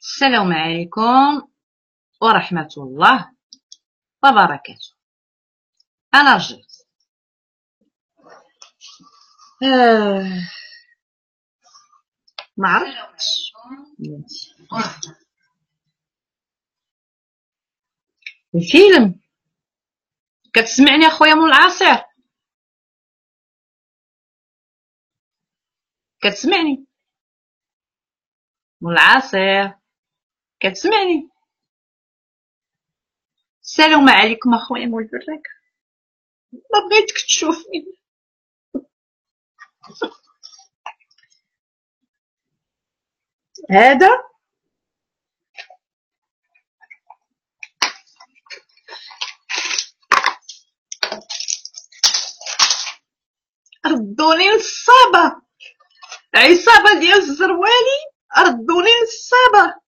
السلام عليكم ورحمة الله وبركاته. أنا رجعت. ما عرفتش الفيلم. كتسمعني أخويا من العصير؟ كتسمعني من العصير؟ كتسمعني؟ السلام عليكم أخويا مول البراك، ما بغيتك تشوفني. هذا ردوني للصابة، عصابة ديال الزروالي ردوني للصابة.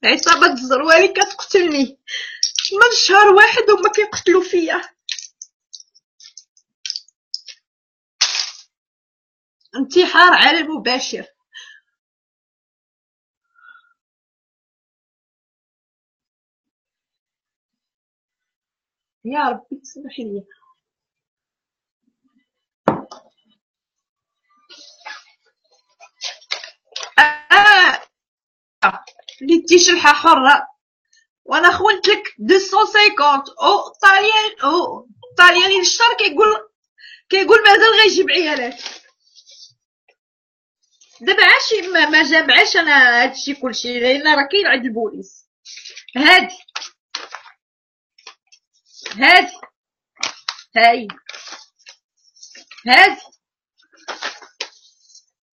عصابة الزروالي كتقتلني من شهر واحد هما كيقتلوا فيا. انتحار على المباشر. يا ربي تسمحي لي. ليتي شلحة حرة وانا خونت لك 250 او طالياني للشهر كيقول مازال غيجيب عيالات. دابا عاشي ما جامعاش انا هادشي كلشي لان راه كاين عند البوليس. هادي هاي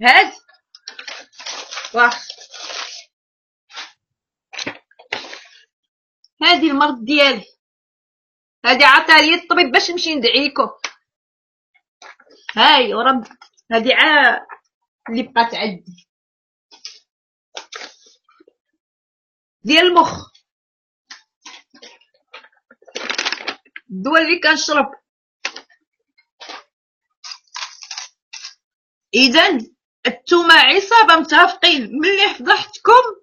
هادي واه هادي المرض ديالي، هادي عطاها لي الطبيب باش نمشي ندعيكم. هاي ورب هادي اللي بقات عندي ديال المخ، الدواء اللي كنشرب. اذا التوما عصابه متفقين ملي فضحتكم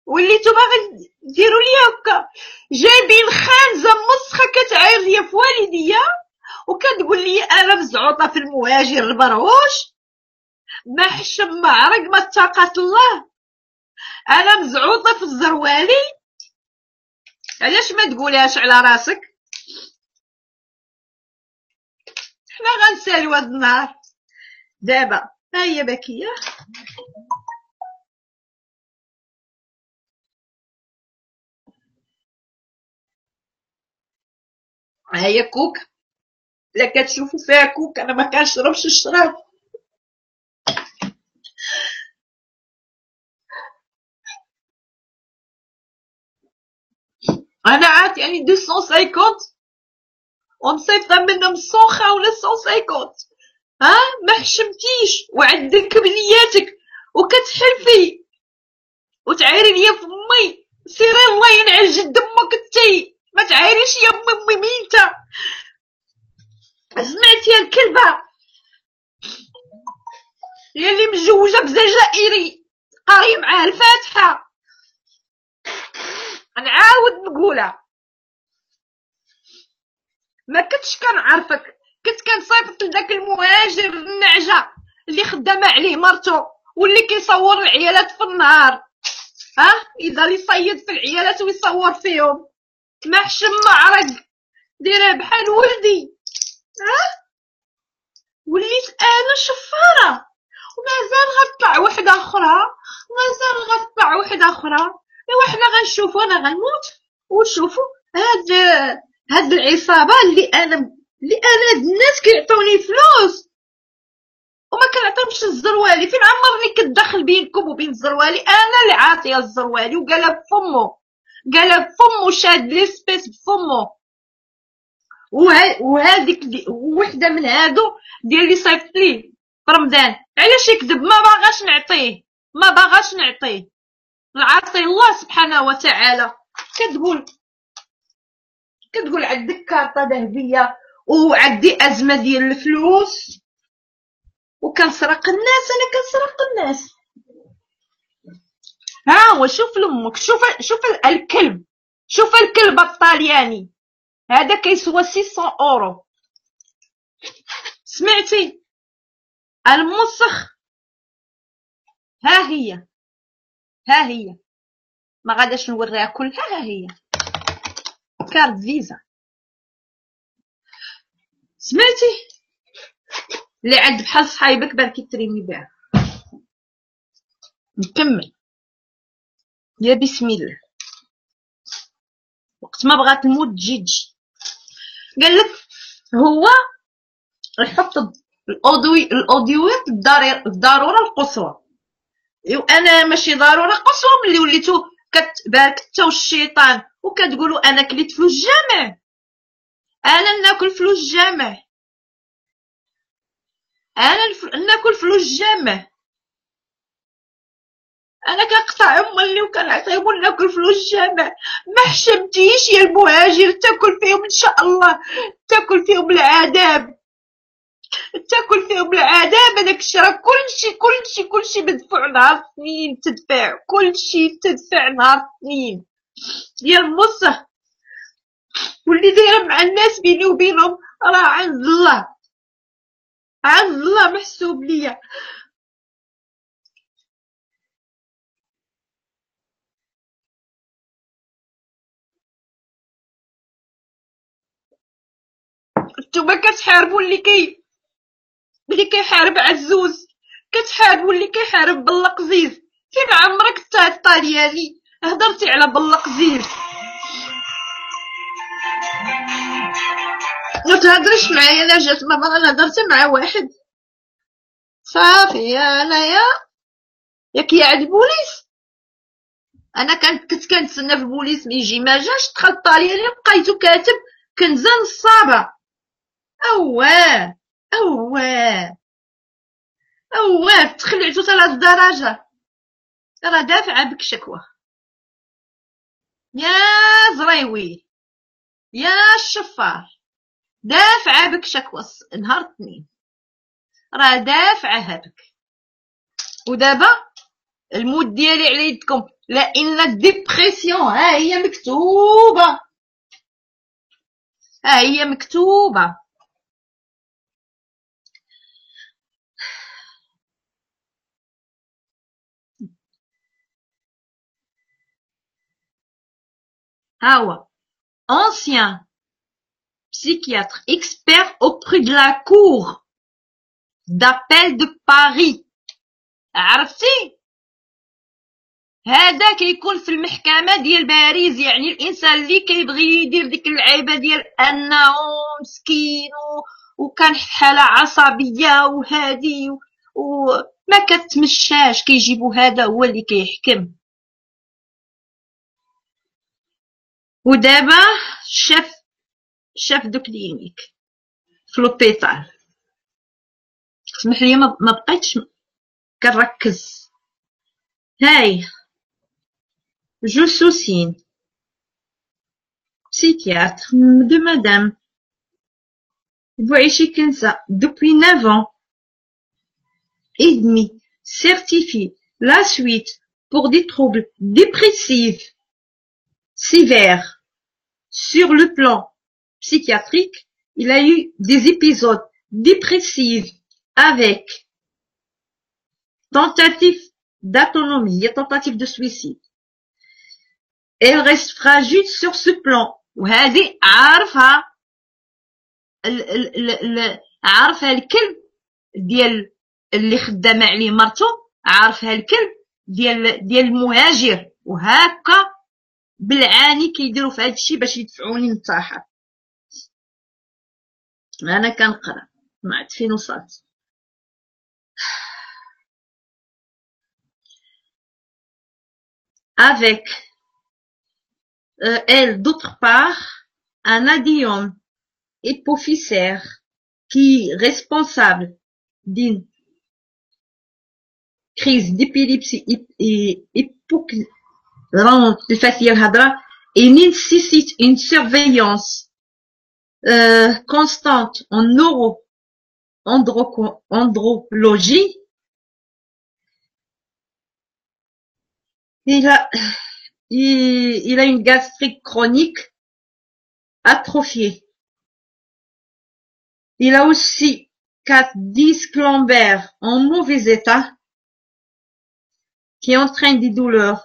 وليتو باغي ديروا ليا هكا، جايبين خانزه مسخه كتعاير ليا في والديا وكتقول لي انا مزعوطه في المهاجر البرهوش. ما حشم ما عرق ما اتقات الله، انا مزعوطه في الزروالي. علاش ما تقولهاش على راسك؟ حنا غنساليو هاد النهار. دابا ها هي باكيه، ها هي كوك. لا كتشوفوا فيها كوك، انا ما كنشربش الشراب. انا عاد يعني 250 ومصيفطه منهم 100 ولا 150. ها ما حشمتيش وعندك بنياتك وكتحلفي وتعايري ليا في امي. سيري الله ينعل جد امك انتي، ما تعايريش يا امي ميته. سمعتي الكلبه هي اللي متزوجه بجزائري قاري معاه الفاتحه. نعاود نقولها، ما كنتش كنعرفك، كنت كنصيفط لداك المهاجر النعجه اللي خدامه عليه مرتو واللي كيصور العيالات في النهار. ها يضل يصيد في العيالات ويصور فيهم. ما حشم ما عرق، ديرها بحال ولدي. ها وليت انا شفاره ومازال غطلع وحده اخرى، ايوا حنا غنشوفو. انا غنموت وشوفوا هاد العصابه اللي انا هاد الناس كيعطوني فلوس وما كنعطيهمش الزروالي. فين عمرني كتدخل بينكم وبين الزروالي؟ انا اللي عاطيه الزروالي وقالها بفمو شاد لي سبيس بفمو. وهذيك وحده من هادو ديال اللي صيفط ليه في رمضان علاش يكذب؟ ما باغاش نعطيه العاطي الله سبحانه وتعالى. كتقول عندك كارطه ذهبيه وعندي ازمه ديال الفلوس. وكنسرق الناس، انا كنسرق الناس. ها هو شوف لامك، شوف الكلب، شوف الكلب الطالياني هذا كيسوى 600 اورو. سمعتي المسخ؟ ها هي ما غاداش نوريها كلها. ها هي كارت فيزا. سمعتي اللي عند بحال صحايبك بالك تريني بها. نكمل يا بسم الله. وقت ما بغات تموت تجي قال لك هو يحط الاوديوات الضروره القصوى. وانا ماشي ضروره قصوى ملي وليتو كتبارك انت والشيطان وكتقولوا انا كليت فلوس جامع، انا ناكل فلوس جامع، ناكل فلوس جامع، انا كنقطع ملي وكنعطيهم ناكل فلوس جامع. ما حشمتيش يا المهاجر تاكل فيهم ان شاء الله، تاكل فيهم العذاب، تاكل فيهم العذاب. هذاك الشرا كلشي مدفوع نهار اثنين، تدفع كلشي تدفع نهار اثنين يا المصه. واللي دايره مع الناس بيني وبينهم راه عند الله، عند الله محسوب ليا. نتوما كتحاربوا اللي كيحارب عزوز، كتحاربوا اللي كيحارب بالقزيز. فين عمرك انت الطالياني هضرتي على بالقزيز؟ ما تهضريش معايا، انا جات مرة انا هضرت مع واحد صافي يا انايا ياك يا عند البوليس. انا كنت كنتسنى في البوليس ما يجي، ما جاش. دخل الطالياني لقيتو كاتب كنزه نصابه. اواه تخلعتو حتى لهاد الدرجه. راه دافعه بك شكوى يا زريوي يا الشفار، دافعه بك شكوى نهار الاثنين، راه دافعه بك. ودابا الموت ديالي على يدكم، لان الديبرسيون ها هي مكتوبه، ها هي مكتوبه. ها هو ancien psychiatre expert auprès de la cour d'appel de Paris. عرفتي هذا كيكون في المحكمة ديال باريس، يعني الانسان اللي كيبغي يدير ديك اللعيبه ديال انه مسكين وكان في حاله عصبيه وهادي وما كتمشاش، كيجيبوا هذا هو اللي كيحكم. ودابا شاف دو كلينيك في لوبيتال. سمح لي ما بقيتش كنركز. هاي جو سوسين psychiatre de madame Bouachi Kenza depuis 9 ans et demi, certifie la suite pour des troubles dépressifs sévères. Sur le plan psychiatrique, il a eu des épisodes dépressifs avec tentative d'autonomie et tentative de suicide. Elle reste fragile sur ce plan. وهذه عارفها عارفها الكلب ديال اللي خدامه عليه مرته، عارفها الكلب ديال المهاجر. وهكا بالعاني كيديروا في هذا الشيء باش يدفعوني ننتحر. انا كنقرا ما عرفت فين وصلت. avec elle d'autre part un idiome hypophysaire qui est responsable d'une crise d'épilepsie et nécessite une surveillance constante en andrologie. Il a une gastrite chronique atrophiée. Il a aussi 4 disques lombaires en mauvais état qui entraînent des douleurs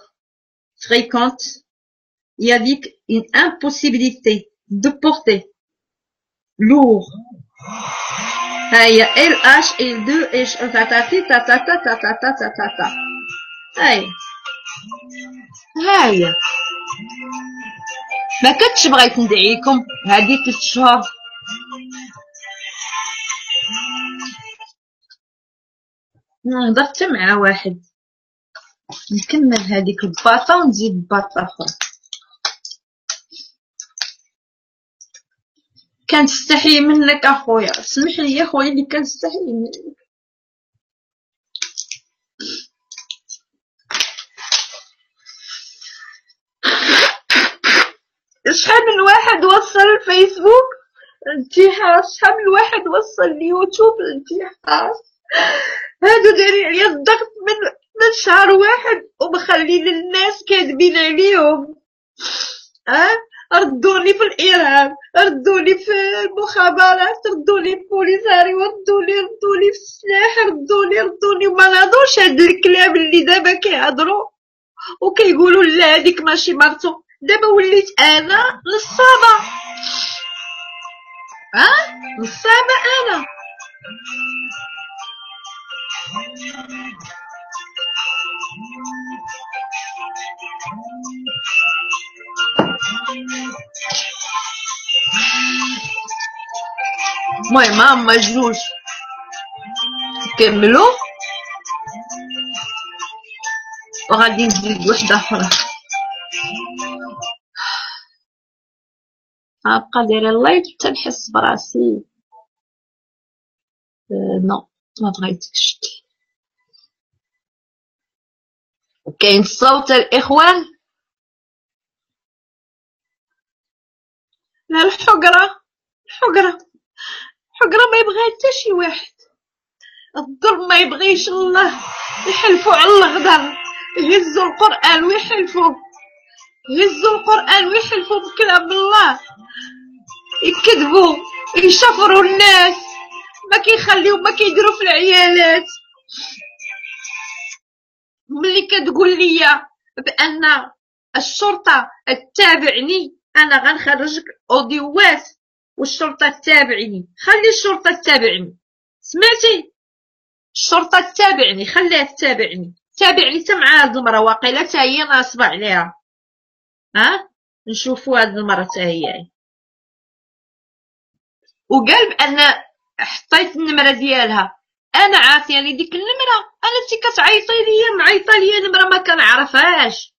fréquentes. Il a dit une impossibilité de porter lourd. هيا LH L2 H تاتاتي تاتاتا تاتاتا تاتاتا. هيا ما كنتش بغيت ندعيكم هادي 3 شهور. هضرت مع واحد نكمل هذيك الباطا ونزيد باطا اخرى. كنستحي منك اخويا، سمح لي اخويا اللي كنستحي منك. شحال من واحد وصل الفيسبوك انتحار، شحال من واحد وصل اليوتيوب انتحار. هادو دايرين عليا الضغط من شهر واحد ومخلين الناس كاذبين عليهم. ردوني في الارهاب، ردوني في المخابرات، ردوني في البوليساري، ردوني في السلاح، ردوني وما ناضوش هاد الكلام اللي دابا كيهضروا وكيقولوا لا هذيك ماشي مرتو. دابا وليت انا نصابه، نصابه انا. المهم هما جوج كملوا وغادي نزيد وحده اخرى. غنبقى دايره اللايف حتى نحس براسي. نو ما بغيتكش. كاين صوت الاخوان. لا الحقره ما يبغيها حتى شي واحد. الظلم ما يبغيش الله. يحلفوا على الغدر، يهزوا القران ويحلفوا، يهزوا القران ويحلفوا بكلام الله، يكذبوا، يشفروا الناس، ما كيخليو، ما كيديروا في العيالات. ملي كتقول ليا بان الشرطه تتابعني، انا غنخرجك اوديوات والشرطه تتابعني. خلي الشرطه تتابعني، سمعتي؟ الشرطه تتابعني، خليها تتابعني حتى مع هاد المراه. واقيلا حتى هي ناصبه عليها. نشوفوا هاد المراه حتى هي. وقال بان حطيت النمره ديالها. انا عاطياني ديك النمره، انا انت كتعيطي ليا، معيطه ليا نمره ما كنعرفهاش،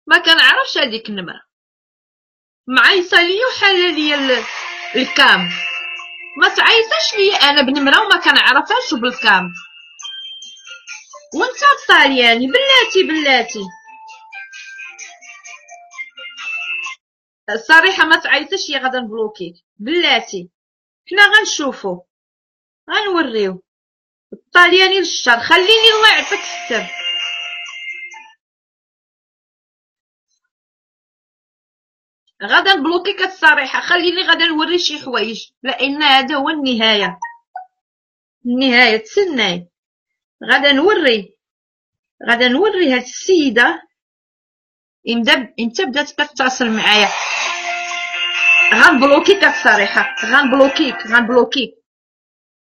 ما كنعرفش هذيك النمره، معيطه ليا وحاله ليا الكام. ما تعيطش ليا انا بنمره وما كنعرفهاش وبالكام. وانت الطالياني بلاتي صريحه ما تعيطش ليا، غادا نبلوكيك بلاتي. حنا غنشوفو، غنوريو الطالياني للشر. خليني الله يعطيك الستر. غادا نبلوكيك الصريحه. خليني غادا نوري شي حوايج، لان هذا هو النهايه. تسناي. غادا نوري هاد السيده. انت بدات كتصل معايا، غنبلوكيك الصريحه.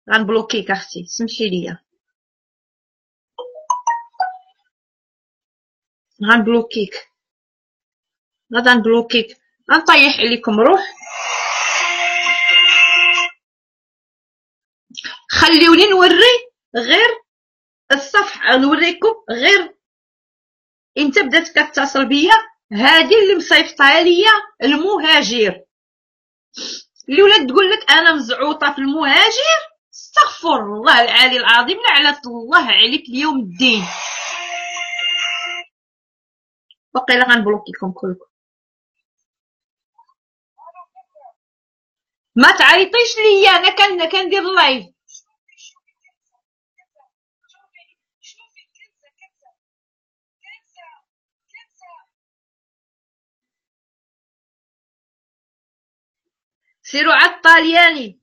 غنبلوكيك اختي، سمحي ليا. غادا نبلوكيك، غنطيح عليكم روح. خليوني نوري غير الصفحه، نوريكم غير انت بدات كتصل بيا. هذه اللي مصيفطها ليا المهاجر، اللي ولات تقول لك انا مزعوطه في المهاجر. استغفر الله العلي العظيم، لعنه الله عليك اليوم الدين. وقيلا غنبلوكيكم كلكم. ما تعيطيش ليا، انا كندير اللايف. سيروا على الطالياني،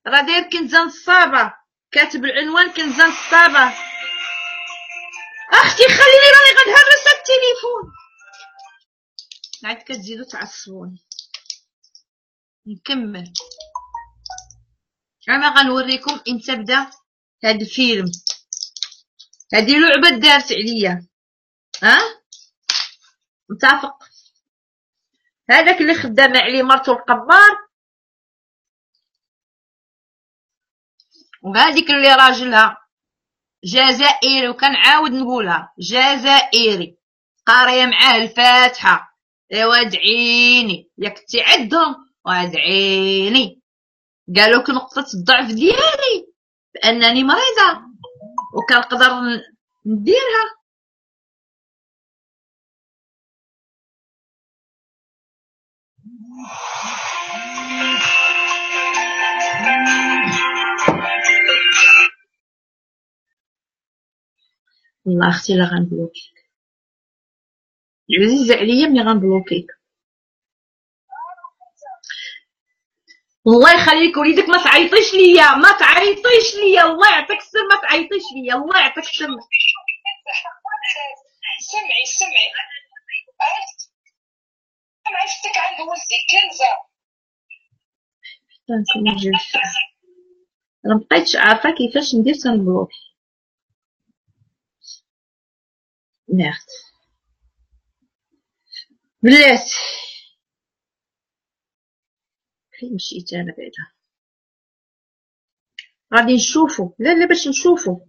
راه داير كنزة نصابة، كاتب العنوان كنزة نصابة. اختي خليني راني غنهرس التليفون. عاد كتزيدو تعصبوني. نكمل. انا غنوريكم امتى بدا هاد الفيلم. هادي لعبة دارت عليا. متفق. هذاك اللي خدامه عليه مرتو القبار، وهذيك اللي راجلها جزائري، وكنعاود نقولها جزائري، قاريه معاه الفاتحه. ايوا ادعيني ياك تعدهم وادعيني. قالوك نقطه الضعف ديالي بانني مريضه وكنقدر نديرها. والله اختي لا غنبلوكيك، عزيزه عليا ملي غنبلوكيك. الله يخليك وليدك، ما تعيطيش ليا، ما تعيطيش ليا، الله يعطيك السر، ما تعيطيش ليا، الله يعطيك السر. سمعي انا عرفتك عند ولدي كنزه. انا مبقيتش عارفه كيفاش ندير تنبلوكي. ميرد بلاتي. فين مشيت انا بعدا؟ غادي نشوفو. لا باش نشوفو.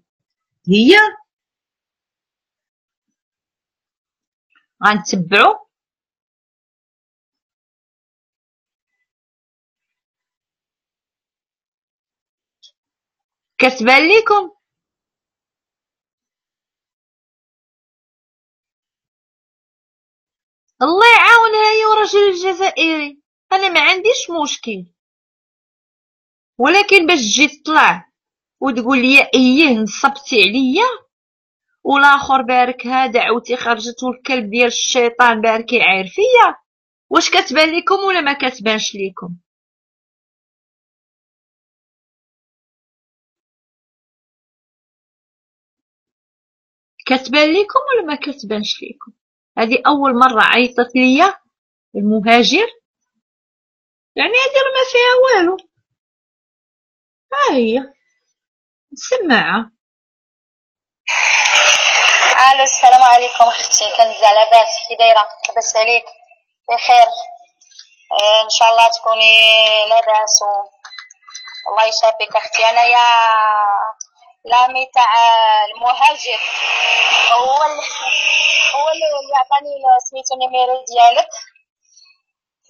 هي غنتبعو. كتبان ليكم الله يعاونها هي ورجل الجزائري. انا ما عنديش مشكل، ولكن باش تجي تطلع وتقول لي ايه نصبتي عليا، والاخر بارك ها دعوتي خرجت والكلب ديال الشيطان بارك يعاير فيا. واش كتبان لكم ولا ما كتبانش لكم؟ كتبان لكم ولا ما كتبانش لكم؟ هذه اول مره عيطت ليا المهاجر، يعني هذه ما فيها والو. ها هي السماعه. الو السلام عليكم اختي كنزه، لاباس كي دايره؟ لاباس عليك؟ بخير ان شاء الله تكوني لاباس الله يشافيك اختي. انايا لامي تاع المهاجر، هو اللي عطاني سميتو النيميرو ديالك،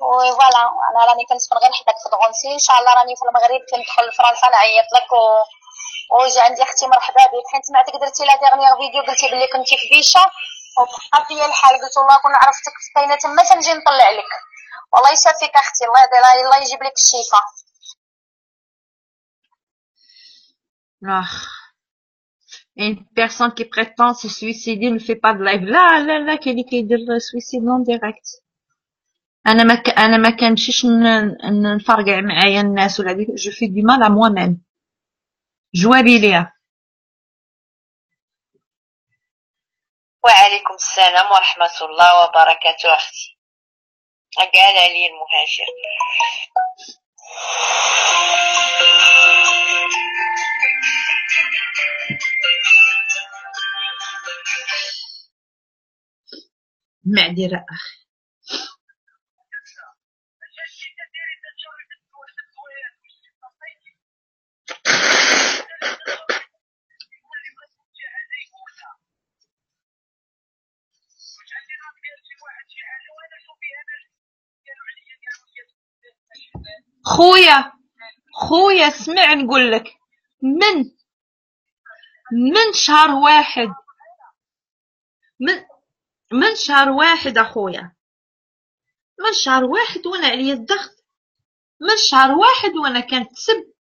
وفوالا انا راني كنسكن غير حداك في دغونسي. ان شاء الله راني في المغرب كندخل لفرنسا نعيط لك وجي عندي اختي مرحبا بك. حيت سمعتك درتي لا ديرنيير فيديو قلتي بلي كنتي في بيشه وبقى فيا الحال، قلت والله كون عرفتك كاينه تما تنجي نطلع لك. والله يشافيك اختي، الله يجيب لك الشفاء. Une personne qui prétend se suicider ne fait pas de live. لا كاين اللي كيدير suicide non direct. انا ما كنمشيش نفرقع معايا الناس ولا ديك. جو في دي مال ا موا ميم. جوابي ليها. وعليكم السلام ورحمه الله وبركاته اختي. قال علي المهاجر. معذرة اخي. خويا اسمع نقول لك، من شهر واحد، من شهر واحد اخويا، من شهر واحد وانا عليا الضغط، من شهر واحد وانا كنتسب،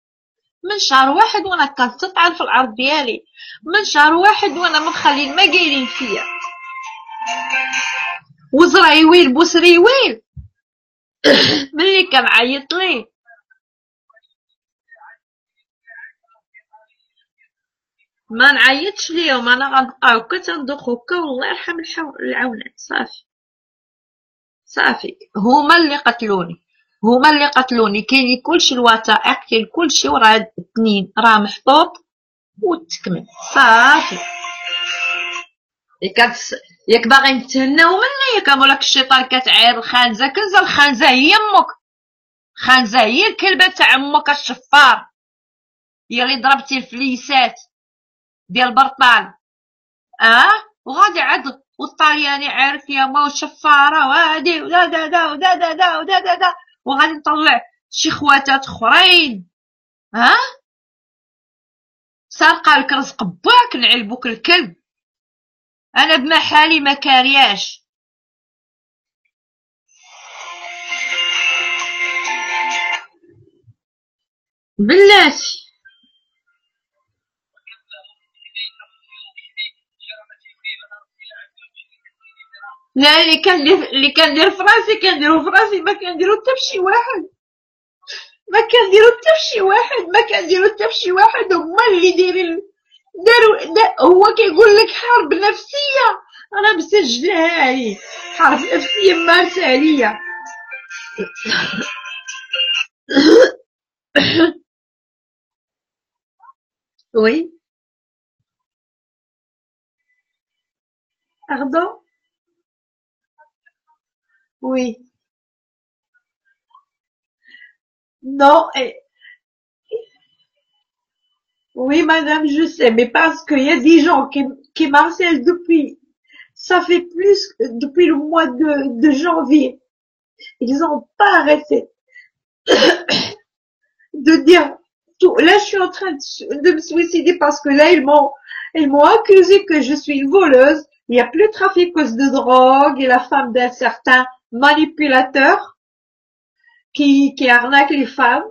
من شهر واحد وانا كنتطعن في العرض ديالي، من شهر واحد وانا مخلين ما قايلين فيا وزرايويل بوسريويل ملي كنعيط ليه ما نعيطش ليهم، انا غنبقى هكا تندوخ هكا والله يرحم العونات. صافي هما اللي قتلوني. كاين كلشي الوثائق، كاين كلشي، وراه الاثنين راه محطوط وتكمل صافي. ياك باغي نتهناو مني، ياك مولاك الشيطان كتعاير الخانزه كنزه. الخانزه هي امك، خانزه هي الكلبه تاع امك الشفار، هي اللي ضربتي الفليسات ديال البرطال. وغادي عاد والطالياني عارف يا ما وشفاره وهادي ودا دا دا ودا دا دا ودا دا دا، وغادي نطلع شي خواتات اخرين. سارقه لك رزق باك نعلبوك الكلب. انا بما حالي ما كارياش. بلاتي لا، اللي كندير فراسي كنديرو فراسي، ما كنديرو حتى فشي واحد، ما كنديرو حتى فشي واحد. هما اللي دايرين هو كيقول لك حرب نفسيه، انا مسجلها هي حرب نفسيه مارسه عليا. Oui, pardon? Oui. Non, oui, madame, je sais, mais parce qu'il y a des gens qui m'harcèlent ça fait depuis le mois de janvier. Ils n'ont pas arrêté de dire tout. Là, je suis en train de me suicider parce que là, ils m'ont accusé que je suis une voleuse. Il n'y a plus de trafiqueuse de drogue et la femme d'un certain manipulateur qui arnaque les femmes.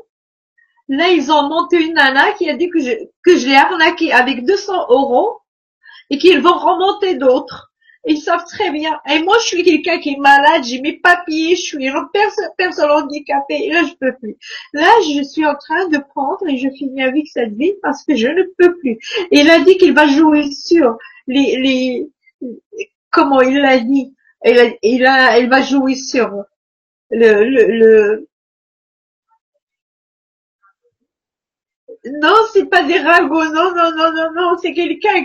Là, ils ont monté une nana qui a dit que je l'ai arnaquée avec 200 € et qu'ils vont remonter d'autres. Ils savent très bien. Et moi, je suis quelqu'un qui est malade, j'ai mes papiers, je suis une personne handicapée, et là, je peux plus. Là, je suis en train de prendre et je finis avec cette vie parce que je ne peux plus. Et il a dit qu'il va jouer sur comment il l'a dit? Il va jouer sur le, non, c'est pas des ragots, non, non, non, non, non, c'est quelqu'un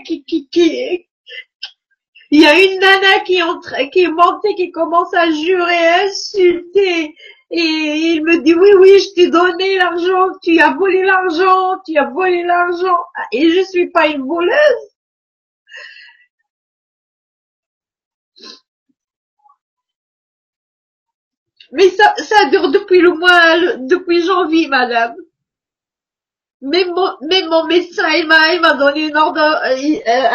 il y a une nana qui est montée, qui commence à jurer, à insulter, et il me dit, oui, oui, je t'ai donné l'argent, tu as volé l'argent, et je suis pas une voleuse. Mais ça dure depuis janvier, madame. Même mon médecin, il m'a donné une ordre,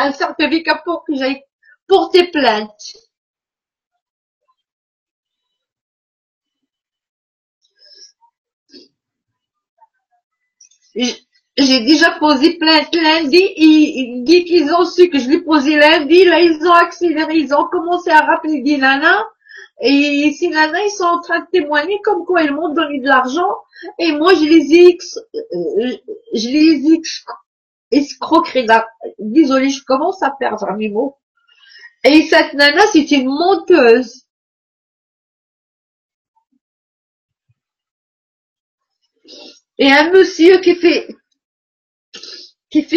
un certificat pour que j'aille porter plainte. J'ai déjà posé plainte lundi, il dit qu'ils ont su que je l'ai posé lundi, là ils ont accéléré, ils ont commencé à rappeler des nanas, et ces nanas ils sont en train de témoigner comme quoi ils m'ont donné de l'argent, et moi je les ai escroqueries. Désolée, je commence à perdre mes mots. Et cette nana c'est une menteuse. Et un monsieur qui fait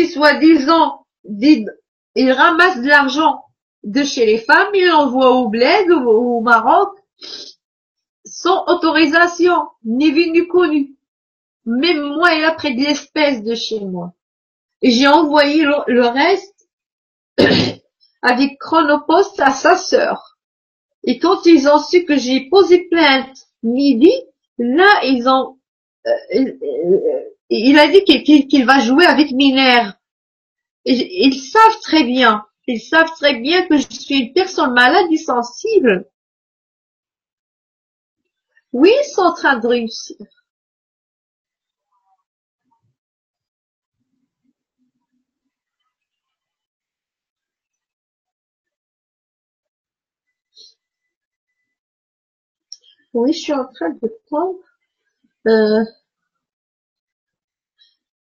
soi-disant, il ramasse de l'argent de chez les femmes, il l'envoie au bled, au Maroc, sans autorisation, ni vu ni connu. Même moi, il a pris de l'espèce de chez moi. Et j'ai envoyé le reste avec Chronopost à sa sœur. Et quand ils ont su que j'ai posé plainte midi, là, il a dit qu'il va jouer avec mes nerfs. Et ils savent très bien que je suis une personne malade et sensible. Oui, ils sont en train de réussir. Oui, je suis en train de prendre.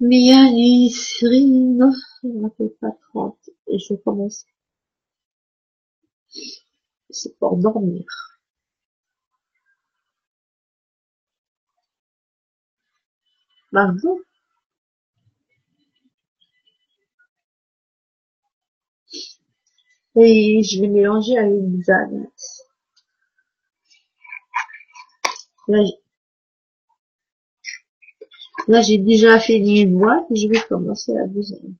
Mais il y a une série, non, je ne m'appelle pas 30 et je commence. C'est pour dormir. Pardon. Et je vais mélanger avec des ananas. Là, là, j'ai déjà fini une boîte et je vais commencer la deuxième.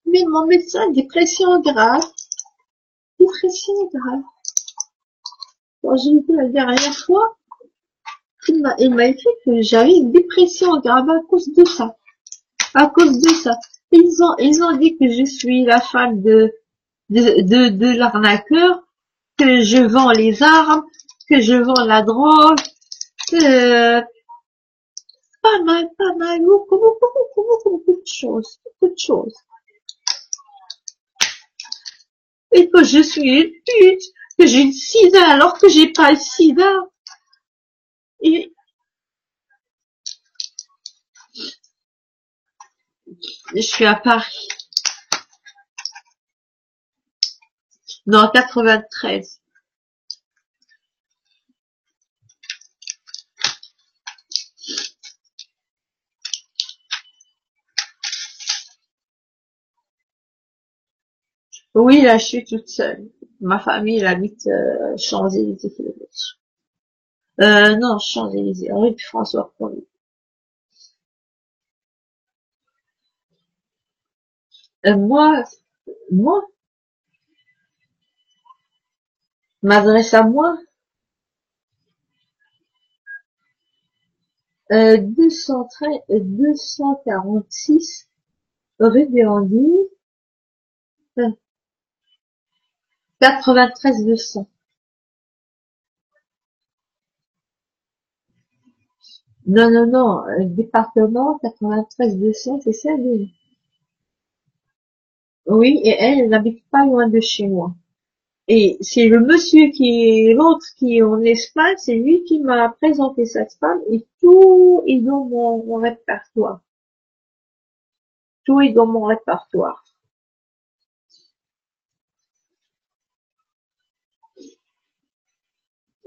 Mais mon médecin, dépression grave. Dépression grave. Quand j'ai vu la dernière fois, il m'a écrit que j'avais une dépression grave à cause de ça. À cause de ça. Ils ont dit que je suis la femme de l'arnaqueur, que je vends les armes, que je vends la drogue, que, pas mal, beaucoup de choses, beaucoup de choses. Et que je suis une pute, que j'ai le sida alors que j'ai pas le sida. Et je suis à Paris. Non, 93. Oui, là, je suis toute seule. Ma famille, elle habite Champs-Élysées. Non, Champs-Élysées, rue de François 1er. Moi, m'adresse à moi, 213, 246, rue des Anguilles, 93 200. Non, non, non, département 93 200, c'est ça, oui. Oui, et elle n'habite pas loin de chez moi. Et c'est le monsieur l'autre qui est en Espagne, c'est lui qui m'a présenté cette femme et tout est dans mon répertoire. Tout est dans mon répertoire.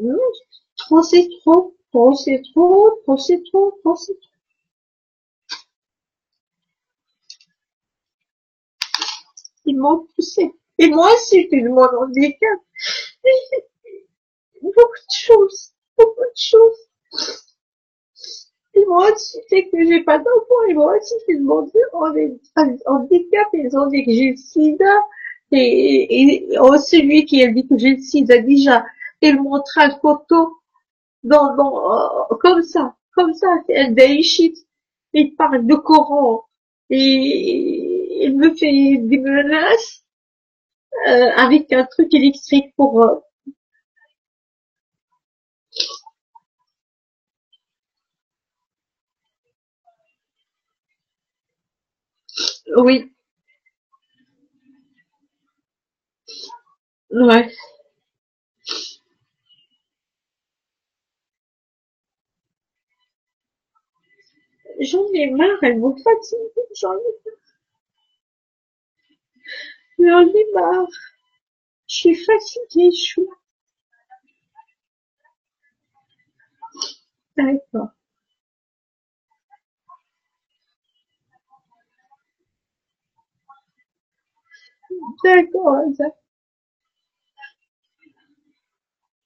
Non, trop c'est trop, trop c'est trop, trop c'est trop, trop c'est trop. Ils m'ont poussé. Et moi aussi, je demande mon handicap. Beaucoup de choses, beaucoup de choses. Et moi aussi, c'est que j'ai pas d'enfant. Et moi aussi, j'ai demandé en handicap. Ils ont dit que j'ai le sida. Et celui qui a dit que j'ai le sida déjà, il montre un photo comme ça, elle déchite. Il parle de Coran. Et il me fait des menaces, avec un truc électrique pour, oui, ouais. J'en ai marre, elles m'ont fatiguée, j'en ai marre. Je suis fatiguée, je suis, d'accord, d'accord,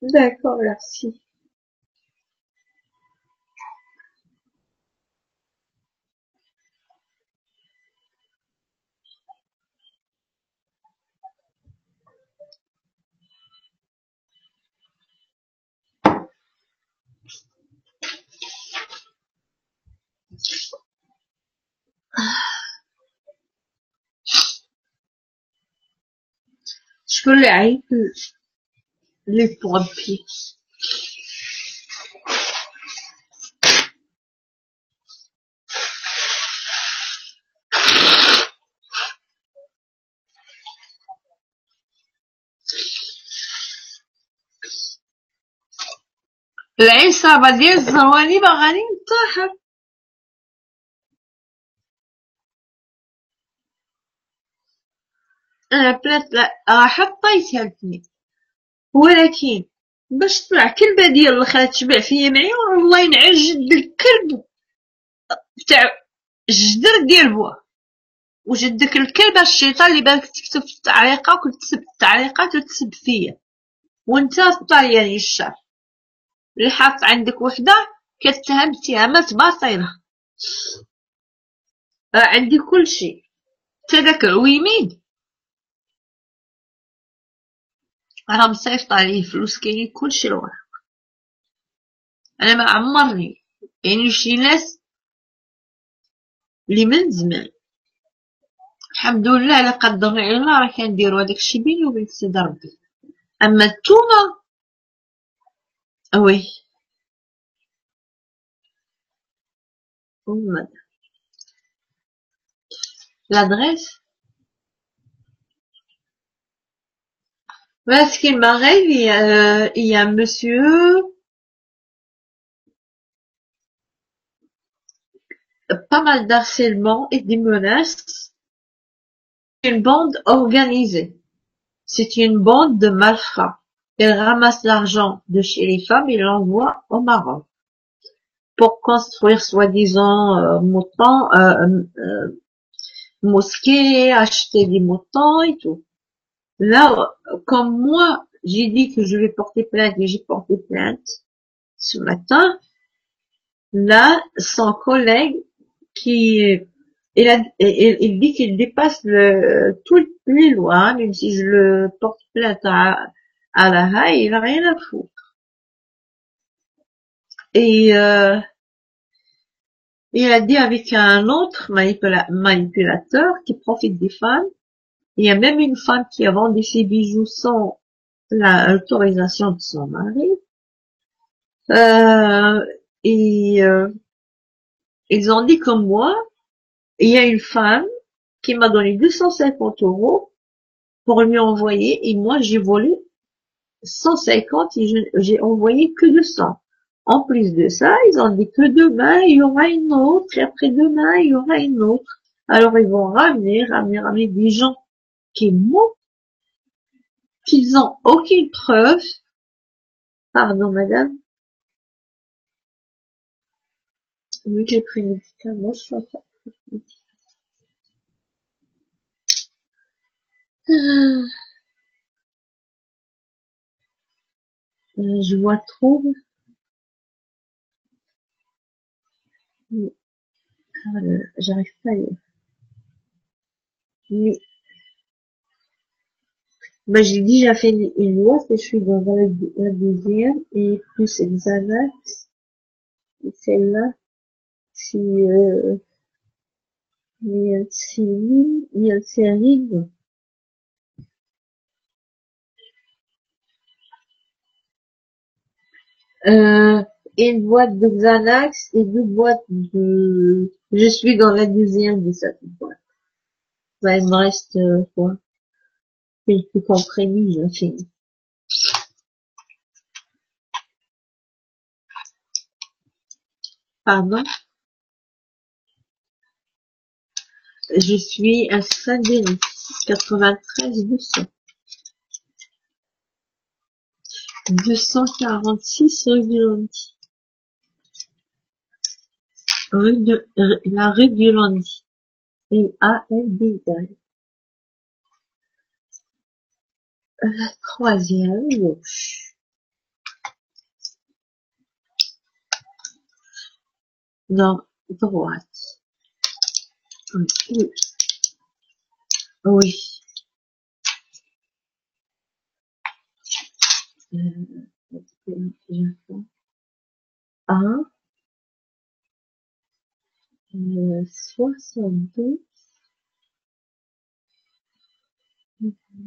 d'accord, merci. Je peux les points de pied. العصابة ديال الزرواني باغاني ننتحر. انا بلات حطيتها لفمي، ولكن باش طلع كلبة ديال الخال تشبع فيا معايا والله ينعل جد الكلب تاع الجدر ديال بوه. وجدك الكلبة الشيطان اللي بالك تكتب في التعليقات وتسب التعليقات وتسب فيا، وانت الطالياني الشر اللي حاط عندك وحدة كتهم اتهامات باطلة. عندي كل شيء، حتى داك عويميد راه مصيفط عليه فلوس، كاينين كلشي الورق. انا ما عمرني يعني شي ناس اللي من زمان الحمد لله على قدرني على الله راه كنديرو هداك الشي بيني وبين سيدي ربي. اما نتوما وي l'adresse. Voilà ce qui m'arrive. Il y a un monsieur, pas mal d'harcèlement et des menaces. Une bande organisée. C'est une bande de malfrats. Ils ramassent l'argent de chez les femmes et l'envoient au Maroc pour construire soi-disant mosquées, acheter des moutons et tout. Là, comme moi, j'ai dit que je vais porter plainte et j'ai porté plainte ce matin, là, son collègue il dit qu'il dépasse toutes les lois, même si je le porte plainte à la Haye, il a rien à foutre. Et il a dit avec un autre manipulateur qui profite des femmes. Il y a même une femme qui a vendu ses bijoux sans l'autorisation de son mari. Ils ont dit comme moi, il y a une femme qui m'a donné 250 € pour lui envoyer, et moi j'ai volé 150 et j'ai envoyé que 200. En plus de ça, ils ont dit que demain il y aura une autre, et après-demain il y aura une autre. Alors ils vont ramener des gens qui mentent, qu'ils ont aucune preuve. Pardon madame. Oui, j'ai pris le médicament, je suis je vois trop. J'arrive pas à lire. Mais, j'ai déjà fait une loi que je suis dans la deuxième et plus Xanax. Et celle-là, c'est Niacérine. Une boîte de Xanax et 2 boîtes de... Je suis dans la deuxième de cette boîte. Bah, il me reste quoi? Quelques comprimés, j'ai fini. Pardon? Je suis à Saint-Denis, 93 200. 246 rue du Landy. La rue du Landy. L-A-N-D-Y. La troisième gauche. Non, droite. Oui. Oui. Un, 62,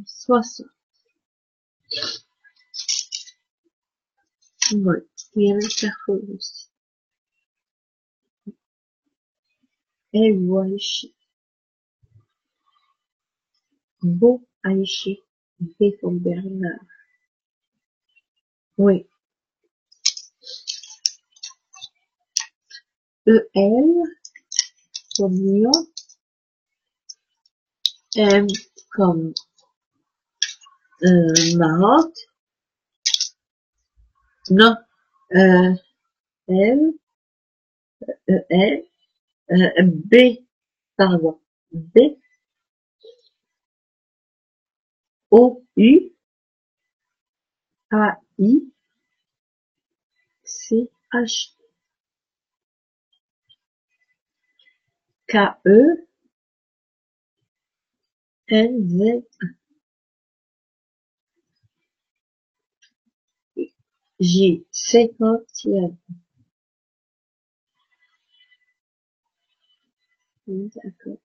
60. Ouais, il y a le cercle aussi. Et voit ici. Beau Aïchi. B comme Bernard. Oui. EL comme lion, M comme Maroc, non, L, L, B, pardon, B, O, U, A, I, C, H, K, E, N, Z, J, 50e. D'accord.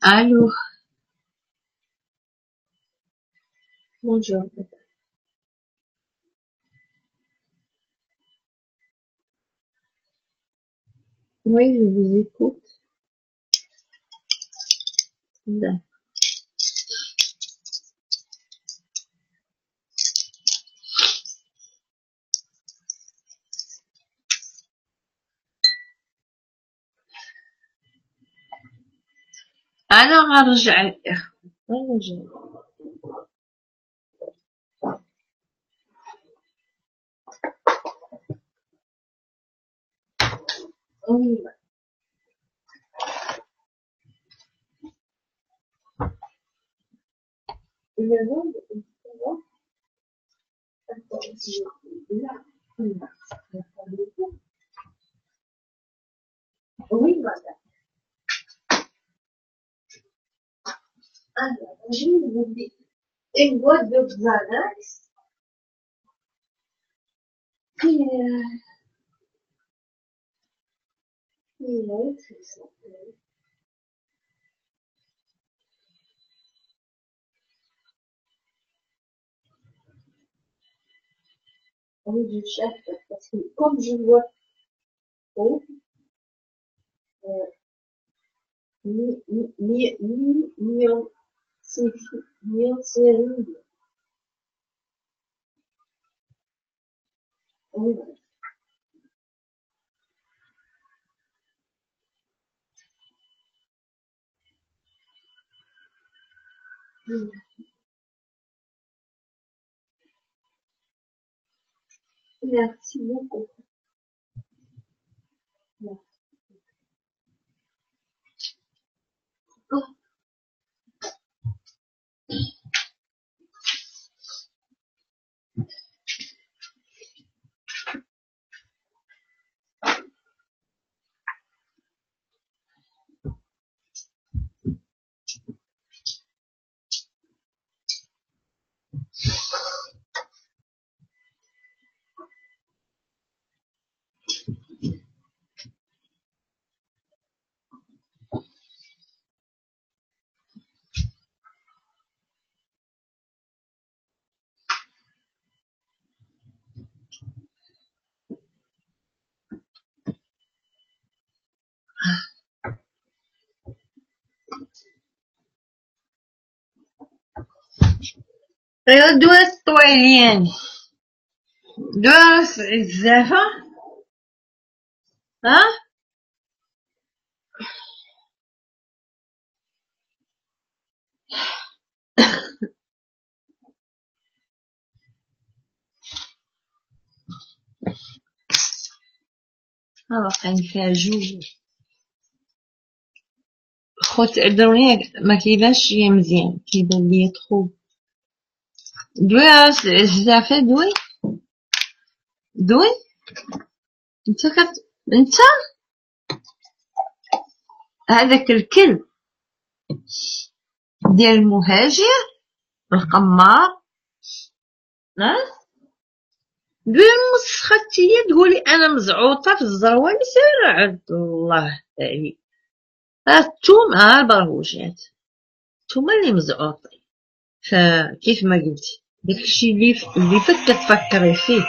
Allô, bonjour. Oui, je vous écoute. D'accord. أنا غنرجع للإخوة. غنرجع. Oui, madame. Alors, je vous dis une boîte de Xanax qui est, oui, je cherche parce que comme je vois trop, Niacin, oui, merci beaucoup. دوات طويلين دوات الزافة ها باقي فيها جوج خوت عذروني ما كيبانش ليا مزيان كيبان ليا تخو دوي الزافة دوي انت انت هذاك الكلب ديال المهاجر القمار ها بالمسخة تيا تقولي انا مزعوطة في الزروالي سير عبد الله عليك. التوما البرهوجات نتوما اللي مزعوطين. فكيف ما قلتي داكشي اللي فات كتفكري فيه.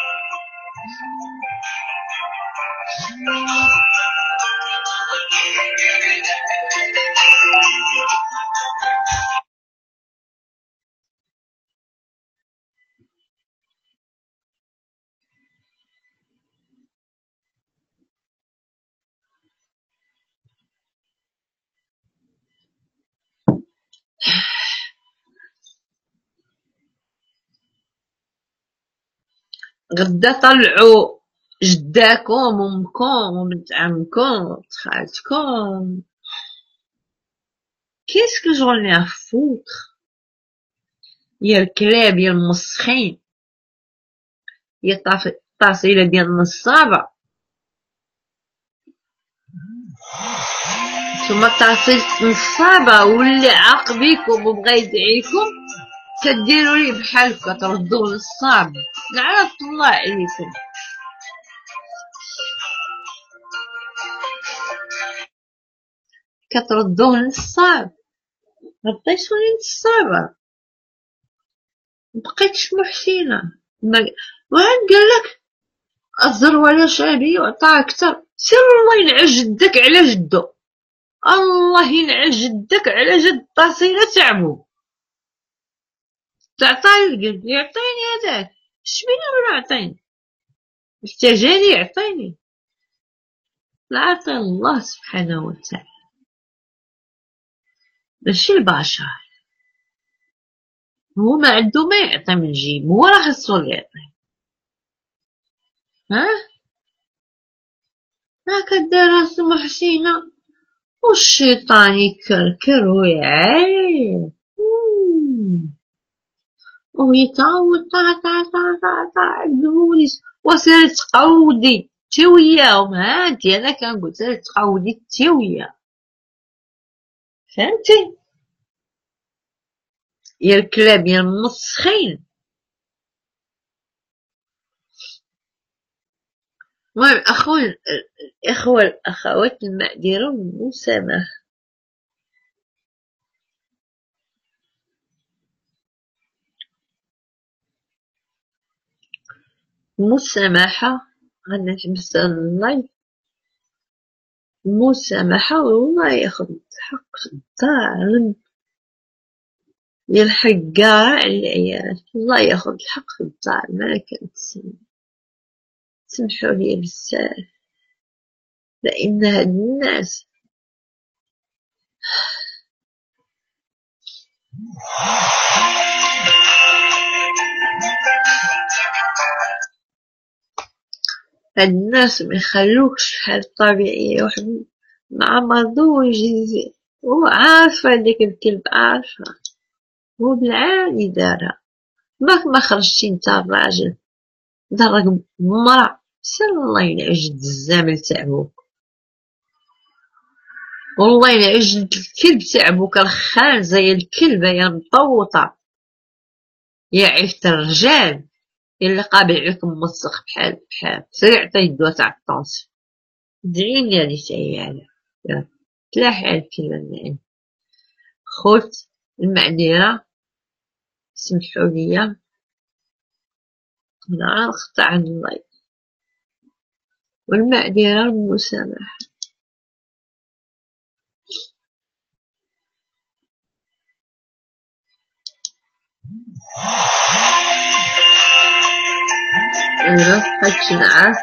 غدا طلعوا جداكم وامكم وبنت عمكم وبنت خالتكم. كيسكو جوني افوت يا الكلاب يا المسخين يا الطاسيلة ديال النصابة. ثم طاسيلة نصابة واللي عاق بيكم وبغا يدعيكم كديروا ليه بحال كتردوا نصاب. لعنة الله عليكم. كتردوه نصاب. غطيتوني نصابة مبقيتش محسنة. وعاد قالك الزروالة شعبية وعطاها أكتر. سير الله ينعل جدك على جدو. الله ينعل جدك على جد طاسيلة تعبو. تعطاني القلب يعطيني هداك. شبينا ولا عطيني استجاني يعطيني. لا عطي الله سبحانه وتعالى ماشي البشر. هو ما عنده ما يعطي من جيب. هو راه خاصو اللي يعطي. كدير راسو محسنة والشيطان يكركر ويعاير ويتعود طا البوليس وسيري تقودي تي وياهم. انتي انا كنقول سيري تقودي تي وياهم. فهمتي يا الكلاب يا المسخين. المهم اخوة الاخوات المقدرة والمسامحة. مسامحة غادي نحبس اللايف. مسامحة والله ياخد الحق في الدار يا الحقارة على العيال. الله ياخد الحق في الدار ما كنتسمى. سمحوا لي بزاف لأن هاد الناس ميخلوكش في حال طبيعية. واحد مع مرضو ويجي وعارفة ديك الكلب عارفة هو بالعاني دارها. ما خرجتي نتا الراجل ضرك بمرا. سير الله ينعجد الزامل تاع بوك. والله ينعجد الكلب تاع بوك الخان زي الكلبة يا مطوطة يا عفت الرجال اللي قابل عليكم مسخ بحال سير عطيه الدوا تاع الطونس. دعيني هادي تعيالة تلاحي على الكلمة. خوت المعذرة سمحوا ليا أنا نقطع عن اللايف والمعذرة والمسامحة. أنا بقيت نعرف